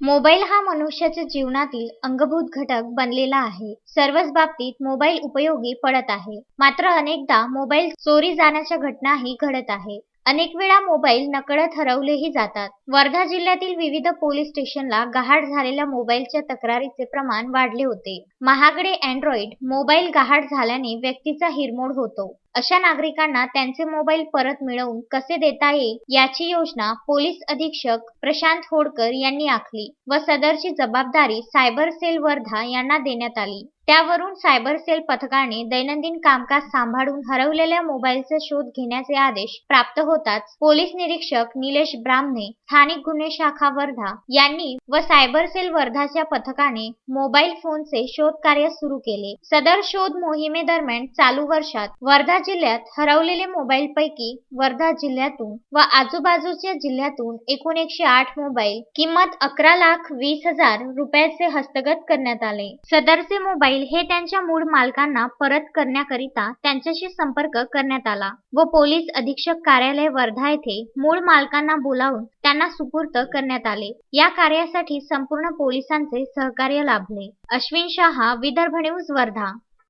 Mobile हा मनुष्याच्या जीवनातील अंगभूत घटक बनलेला आहे. सर्वच बाबतीत मोबाईल उपयोगी पडत आहे. मात्र अनेकदा मोबाईल चोरी जाण्याच्या घटनाही घडत आहे. अनेक वेळा मोबाईल नकळत हरवलेही जातात. वर्धा जिल्ह्यातील विविध पोलीस स्टेशनला गहाळ झालेल्या मोबाईलच्या तक्रारीचे प्रमाण वाढले होते. महागडे अँड्रॉइड मोबाईल गहाळ झाल्याने व्यक्तीचा हिरमोड होतो. अशा नागरिकांना त्यांचे मोबाईल परत मिळवून कसे देता येईल याची योजना पोलीस अधीक्षक प्रशांत होडकर यांनी आखली व सदरची जबाबदारी सायबर सेल वर्धा यांना देण्यात आली. त्यावरून सायबर सेल पथकाने दैनंदिन कामकाज सांभाळून हरवलेल्या मोबाईलचा शोध घेण्याचे आदेश प्राप्त होताच पोलीस निरीक्षक निलेश ब्राह्मणे, स्थानिक गुन्हे शाखा वर्धा यांनी व सायबर सेल वर्धाच्या पथकाने मोबाईल फोनचे शोध कार्य सुरू केले. सदर शोध मोहिमेदरम्यान चालू वर्षात वर्धा जिल्ह्यात हरवलेले मोबाईलपैकी वर्धा जिल्ह्यातून व आजूबाजूच्या जिल्ह्यातून एकूण 108 मोबाईल किंमत 11,20,000 रुपयाचे हस्तगत करण्यात आले. सदरचे मोबाईल हे त्यांच्या मूळ मालकांना परत करण्याकरिता त्यांच्याशी संपर्क करण्यात आला व पोलीस अधीक्षक कार्यालय वर्धा येथे मूळ मालकांना बोलावून त्यांना सुपूर्द करण्यात आले. या कार्यासाठी संपूर्ण पोलिसांचे सहकार्य लाभले. अश्विन शहा, विदर्भ न्यूज, वर्धा.